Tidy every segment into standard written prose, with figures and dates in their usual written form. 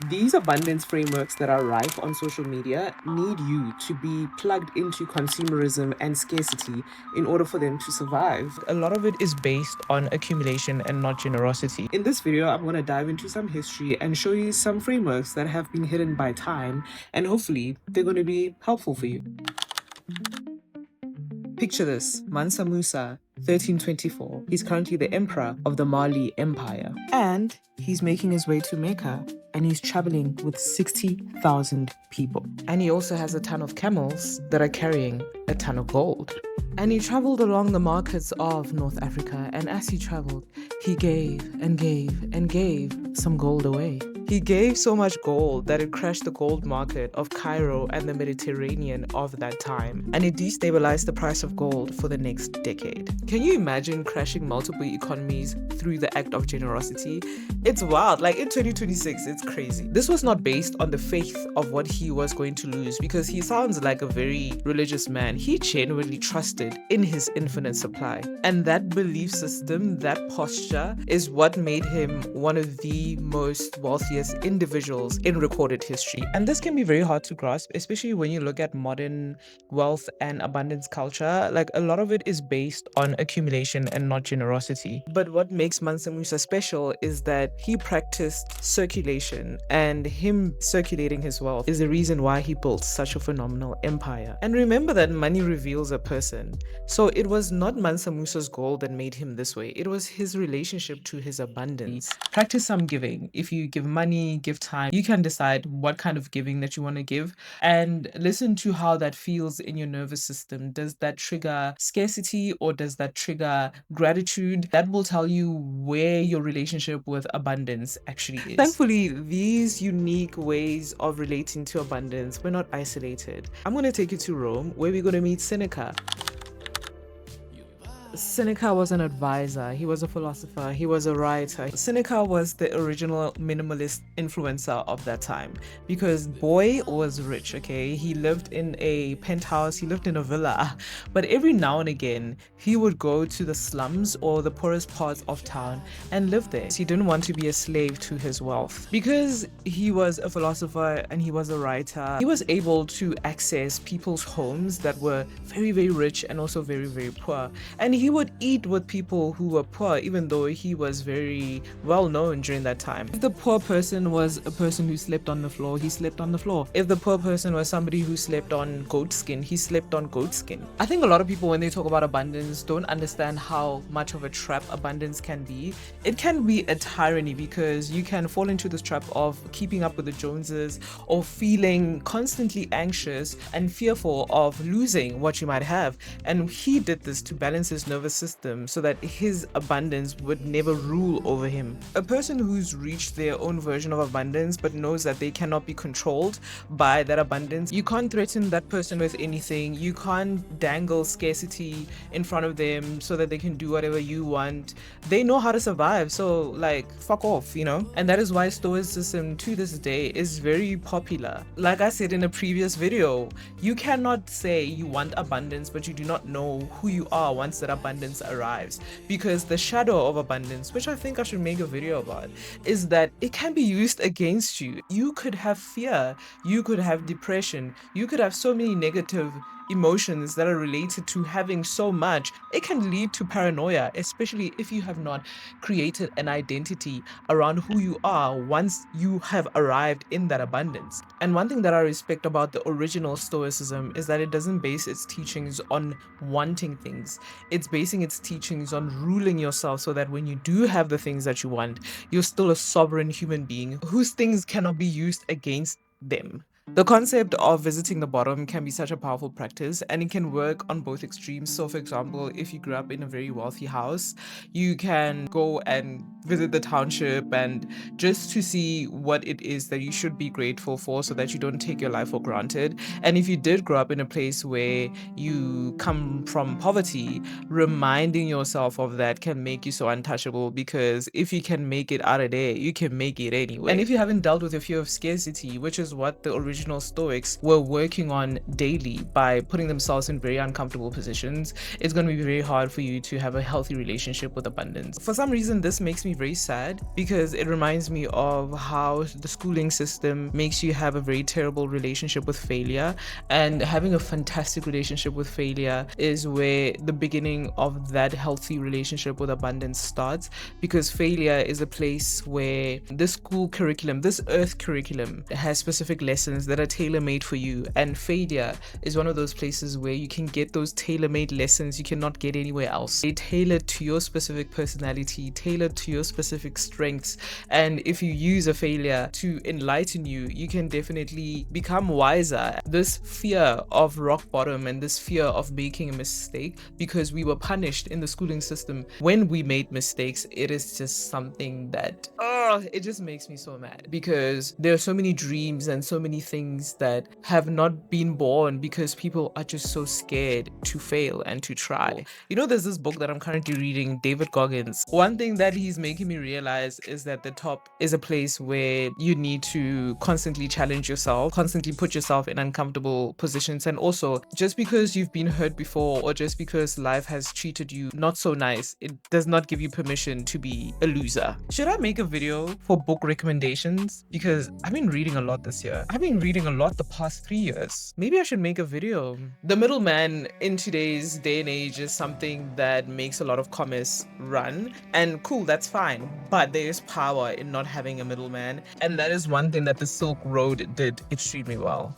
These abundance frameworks that are rife on social media need you to be plugged into consumerism and scarcity in order for them to survive. A lot of it is based on accumulation and not generosity. In this video, I'm going to dive into some history and show you some frameworks that have been hidden by time, and hopefully they're going to be helpful for you. Picture this, Mansa Musa, 1324. He's currently the emperor of the Mali Empire. And he's making his way to Mecca, and he's traveling with 60,000 people. And he also has a ton of camels that are carrying a ton of gold. And he traveled along the markets of North Africa, and as he traveled, he gave and gave and gave some gold away. He gave so much gold that it crashed the gold market of Cairo and the Mediterranean of that time, and it destabilized the price of gold for the next decade. Can you imagine crashing multiple economies through the act of generosity? It's wild. Like in 2026, it's crazy. This was not based on the faith of what he was going to lose, because he sounds like a very religious man. He genuinely trusted in his infinite supply. And that belief system, that posture, is what made him one of the most wealthiest individuals in recorded history. And this can be very hard to grasp, especially when you look at modern wealth and abundance culture. Like, a lot of it is based on accumulation and not generosity. But what makes Mansa Musa special is that he practiced circulation, and him circulating his wealth is the reason why he built such a phenomenal empire. And remember that money reveals a person. So it was not Mansa Musa's goal that made him this way. It was his relationship to his abundance. Practice some giving. If you give money, give time, you can decide what kind of giving that you want to give, and listen to how that feels in your nervous system. Does that trigger scarcity or does that trigger gratitude? That will tell you where your relationship with abundance actually is. Thankfully, these unique ways of relating to abundance were not isolated. I'm going to take you to Rome, where we're going to meet Seneca. Seneca was an advisor, he was a philosopher, he was a writer. Seneca was the original minimalist influencer of that time, because boy was rich, okay? He lived in a penthouse, he lived in a villa, but every now and again, he would go to the slums or the poorest parts of town and live there. He didn't want to be a slave to his wealth. Because he was a philosopher and he was a writer, he was able to access people's homes that were very, very rich and also very, very poor. And he would eat with people who were poor, even though he was very well known during that time. If the poor person was a person who slept on the floor, he slept on the floor. If the poor person was somebody who slept on goat skin, he slept on goat skin. I think a lot of people, when they talk about abundance, don't understand how much of a trap abundance can be. It can be a tyranny, because you can fall into this trap of keeping up with the Joneses, or feeling constantly anxious and fearful of losing what you might have. And he did this to balance his nervous system so that his abundance would never rule over him. A person who's reached their own version of abundance but knows that they cannot be controlled by that abundance, you can't threaten that person with anything. You can't dangle scarcity in front of them so that they can do whatever you want. They know how to survive, so like, fuck off, you know? And that is why Stoicism to this day is very popular. Like I said in a previous video, you cannot say you want abundance but you do not know who you are once that abundance arrives, because the shadow of abundance, which I think I should make a video about, is that it can be used against you. You could have fear, you could have depression, you could have so many negative emotions that are related to having so much. It can lead to paranoia, especially if you have not created an identity around who you are once you have arrived in that abundance. And one thing that I respect about the original Stoicism is that it doesn't base its teachings on wanting things. It's basing its teachings on ruling yourself, so that when you do have the things that you want, you're still a sovereign human being whose things cannot be used against them. The concept of visiting the bottom can be such a powerful practice, and it can work on both extremes. So for example, if you grew up in a very wealthy house, you can go and visit the township and just to see what it is that you should be grateful for, so that you don't take your life for granted. And if you did grow up in a place where you come from poverty, reminding yourself of that can make you so untouchable, because if you can make it out of there, you can make it anywhere. And if you haven't dealt with a fear of scarcity, which is what the original original Stoics were working on daily by putting themselves in very uncomfortable positions, it's going to be very hard for you to have a healthy relationship with abundance. For some reason, this makes me very sad because it reminds me of how the schooling system makes you have a very terrible relationship with failure, and having a fantastic relationship with failure is where the beginning of that healthy relationship with abundance starts, because failure is a place where this school curriculum, this earth curriculum, has specific lessons that are tailor-made for you, and failure is one of those places where you can get those tailor-made lessons you cannot get anywhere else. They tailored to your specific personality, tailored to your specific strengths, and if you use a failure to enlighten you, you can definitely become wiser. This fear of rock bottom and this fear of making a mistake because we were punished in the schooling system when we made mistakes, it is just something that it just makes me so mad, because there are so many dreams and so many things that have not been born because people are just so scared to fail and to try. You know, there's this book that I'm currently reading, David Goggins. One thing that he's making me realize is that the top is a place where you need to constantly challenge yourself, constantly put yourself in uncomfortable positions, and also just because you've been hurt before or just because life has treated you not so nice, it does not give you permission to be a loser. Should I make a video for book recommendations? Because I've been reading a lot this year. I've been reading a lot the past 3 years. Maybe I should make a video. The middleman in today's day and age is something that makes a lot of commerce run, and cool, that's fine, but there is power in not having a middleman, and that is one thing that the Silk Road did extremely well.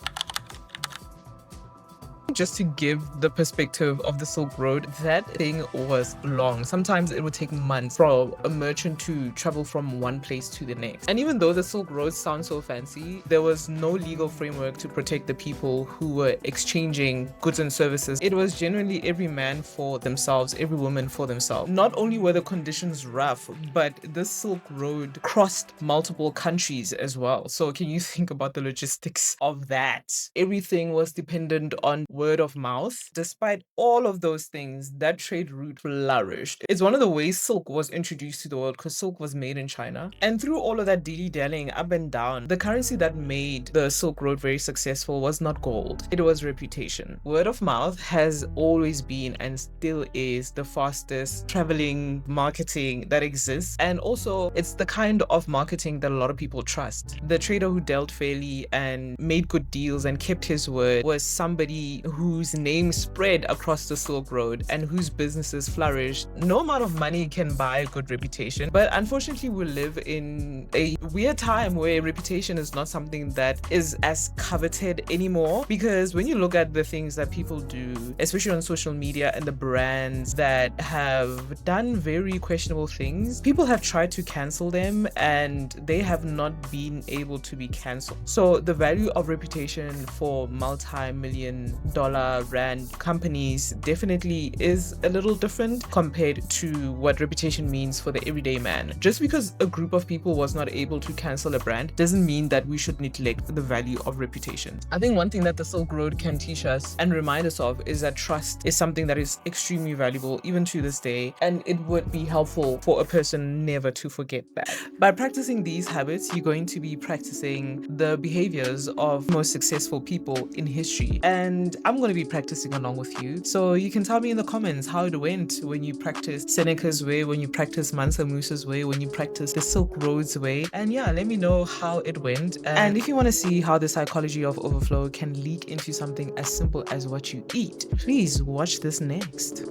Just to give the perspective of the Silk Road, that thing was long. Sometimes it would take months for a merchant to travel from one place to the next. And even though the Silk Road sounds so fancy, there was no legal framework to protect the people who were exchanging goods and services. It was generally every man for themselves, every woman for themselves. Not only were the conditions rough, but the Silk Road crossed multiple countries as well. So can you think about the logistics of that? Everything was dependent on word of mouth. Despite all of those things, that trade route flourished. It's one of the ways silk was introduced to the world, because silk was made in China. And through all of that dilly-dallying up and down, the currency that made the Silk Road very successful was not gold, it was reputation. Word of mouth has always been and still is the fastest traveling marketing that exists, and also it's the kind of marketing that a lot of people trust. The trader who dealt fairly and made good deals and kept his word was somebody whose name spread across the Silk Road and whose businesses flourished. No amount of money can buy a good reputation, but unfortunately we live in a weird time where reputation is not something that is as coveted anymore, because when you look at the things that people do, especially on social media, and the brands that have done very questionable things, people have tried to cancel them and they have not been able to be cancelled. So the value of reputation for multi-million dollar rand companies definitely is a little different compared to what reputation means for the everyday man. Just because a group of people was not able to cancel a brand doesn't mean that we should neglect the value of reputation. I think one thing that the Silk Road can teach us and remind us of is that trust is something that is extremely valuable even to this day, and it would be helpful for a person never to forget that. By practicing these habits, you're going to be practicing the behaviors of most successful people in history, and I'm going to be practicing along with you. So you can tell me in the comments how it went when you practiced Seneca's way, when you practiced Mansa Musa's way, when you practiced the Silk Road's way, and yeah, let me know how it went. And if you want to see how the psychology of overflow can leak into something as simple as what you eat, please watch this next.